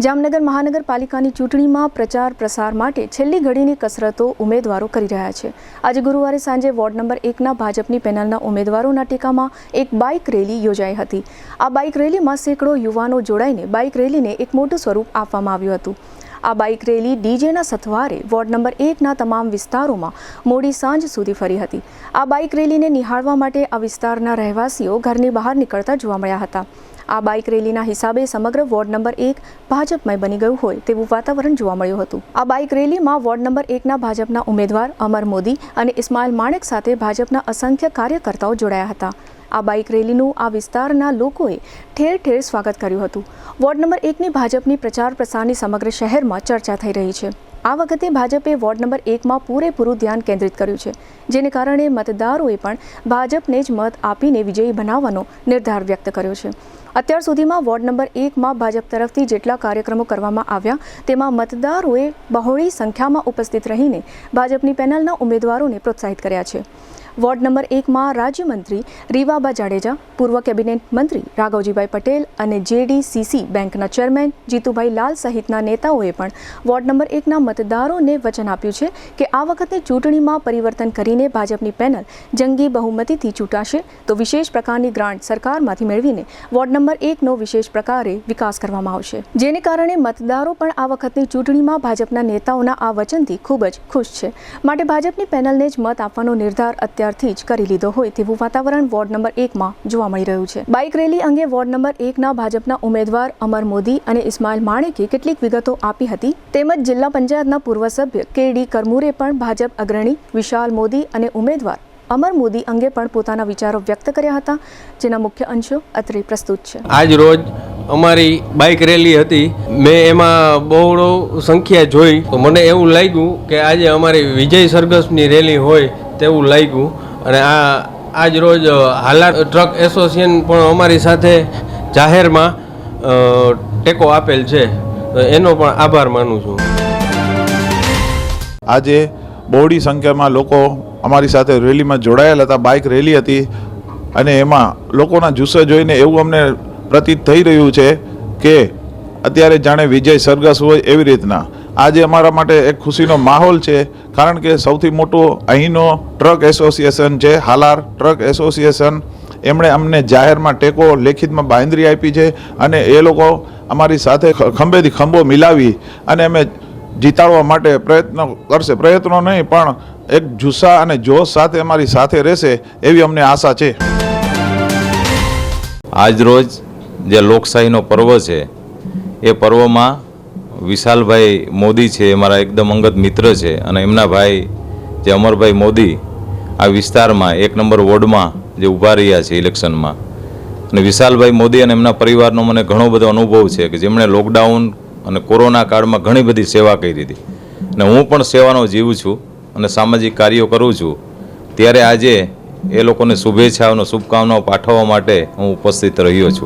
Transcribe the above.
જામનગર મહાનગરપાલિકાની ચૂંટણીમાં પ્રચાર પ્રસાર માટે છેલ્લી ઘડીની કસરતો ઉમેદવારો કરી રહ્યા છે। આજે ગુરુવારે સાંજે વોર્ડ નંબર 1ના ભાજપની પેનલના ઉમેદવારોના ટેકામાં એક બાઇક રેલી યોજાઈ હતી। આ બાઇક રેલીમાં સેંકડો યુવાનો જોડાઈને બાઇક રેલીને એક મોટું સ્વરૂપ આપવામાં આવ્યું હતું। આ બાઇક રેલી ડીજેના સથવારે વોર્ડ નંબર 1ના તમામ વિસ્તારોમાં મોડી સાંજ સુધી ફરી હતી। આ બાઇક રેલીને નિહાળવા માટે આ વિસ્તારના રહેવાસીઓ ઘરની બહાર નીકળતા જોવા મળ્યા હતા। આ બાઇક રેલીના હિસાબે સમગ્ર વોર્ડ નંબર 1 ભાજપમય બની ગયું હોય તેવું વાતાવરણ જોવા મળ્યું હતું। આ બાઇક રેલીમાં વોર્ડ નંબર 1ના ભાજપના ઉમેદવાર અમર મોદી અને ઇસ્માઇલ માણેક સાથે ભાજપના અસંખ્ય કાર્યકર્તાઓ જોડાયા હતા। આ બાઇક રેલીનું આ વિસ્તારના લોકોએ ઠેર ઠેર સ્વાગત કર્યું હતું। વોર્ડ નંબર 1ની ભાજપની પ્રચાર પ્રસારની સમગ્ર શહેરમાં ચર્ચા થઈ રહી છે। આ વખતે ભાજપે વોર્ડ નંબર 1માં પૂરેપૂરું ધ્યાન કેન્દ્રિત કર્યું છે, જેને કારણે મતદારોએ પણ ભાજપને જ મત આપીને વિજયી બનાવવાનો નિર્ધાર વ્યક્ત કર્યો છે। અત્યાર સુધીમાં વોર્ડ નંબર 1માં ભાજપ તરફથી જેટલા કાર્યક્રમો કરવામાં આવ્યા તેમાં મતદારોએ બહોળી સંખ્યામાં ઉપસ્થિત રહીને ભાજપની પેનલના ઉમેદવારોને પ્રોત્સાહિત કર્યા છે। વોર્ડ નંબર 1માં રાજ્યમંત્રી રીવાબા જાડેજા, પૂર્વ કેબિનેટ મંત્રી રાઘવજીભાઈ પટેલ અને JDCC બેંકના ચેરમેન જીતુભાઈ લાલ સહિતના નેતાઓએ પણ વોર્ડ નંબર 1ના મતદારોને વચન આપ્યું છે કે આ વખતે ચૂંટણીમાં પરિવર્તન કરીને ભાજપની પેનલ જંગી બહુમતીથી ચૂંટાશે તો વિશેષ પ્રકારની ગ્રાન્ટ સરકારમાંથી મેળવીને વોર્ડ નંબર 1નો વિશેષ પ્રકારે વિકાસ કરવામાં આવશે, જેને કારણે મતદારો પણ આ વખતની ચૂંટણીમાં ભાજપના નેતાઓના આ વચનથી ખૂબ જ ખુશ છે। માટે ભાજપની પેનલને જ મત આપવાનો નિર્ધાર અત્યારથી જ કરી લીધો હોય તેવું વાતાવરણ વોર્ડ નંબર 1માં જોવા મળી રહ્યું છે। બાઇક રેલી અંગે વોર્ડ નંબર 1ના ભાજપના ઉમેદવાર અમર મોદી અને ઇસ્માઇલ માણેકે કેટલીક વિગતો આપી હતી, તેમજ જિલ્લા પંચાયતના પૂર્વ સભ્ય KD કરમુરે પણ ભાજપ અગ્રણી વિશાલ મોદી અને ઉમેદવાર અમર મોદી અંગે પણ પોતાના વિચારો વ્યક્ત કર્યા હતા, જેના મુખ્ય અંશો અત્રે પ્રસ્તુત છે। આજ રોજ અમારી બાઇક રેલી હતી। મેં એમાં બહોળો સંખ્યા જોઈ તો મને એવું લાગ્યું કે આજે અમારી વિજય સરઘસની રેલી હોય તેવું લાગ્યું। અને આજ રોજ હાલાર ટ્રક એસોસિએશન પણ અમારી સાથે જાહેરમાં ટેકો આપેલ છે, તો એનો પણ આભાર માનું છું। આજે બહોળી સંખ્યામાં લોકો અમારી સાથે રેલીમાં જોડાયેલા હતા। બાઇક રેલી હતી અને એમાં લોકોના જુસ્સો જોઈને એવું અમને પ્રતીત થઈ રહ્યું છે કે અત્યારે જાણે વિજય સરઘસ હોય એવી રીતના આજે અમારા માટે એક ખુશીનો માહોલ છે, કારણ કે સૌથી મોટું અહીંનો ટ્રક એસોસિએશન છે, હાલાર ટ્રક એસોસિએશન। એમણે અમને જાહેરમાં ટેકો લેખિતમાં બાંહેધરી આપી છે અને એ લોકો અમારી સાથે ખંભેથી ખંભો મિલાવી અને અમે જીતાડવા માટે પ્રયત્નો કરશે। પ્રયત્નો નહીં પણ એક જુસ્સા અને જોશ સાથે અમારી સાથે રહેશે એવી અમને આશા છે। આજ રોજ જે લોકશાહીનો પર્વ છે એ પર્વમાં વિશાલભાઈ મોદી છે, મારા એકદમ અંગત મિત્ર છે, અને એમના ભાઈ જે અમરભાઈ મોદી આ વિસ્તારમાં 1 નંબર વોર્ડમાં જે ઊભા રહ્યા છે ઇલેક્શનમાં, અને વિશાલભાઈ મોદી અને એમના પરિવારનો મને ઘણો બધો અનુભવ છે કે જેમણે લોકડાઉન અને કોરોના કાળમાં ઘણી બધી સેવા કરી હતી, અને હું પણ સેવાનો જીવ છું અને સામાજિક કાર્યો કરું છું। ત્યારે આજે એ લોકોને શુભેચ્છાઓ શુભકામનાઓ પાઠવવા માટે હું ઉપસ્થિત રહ્યો છું।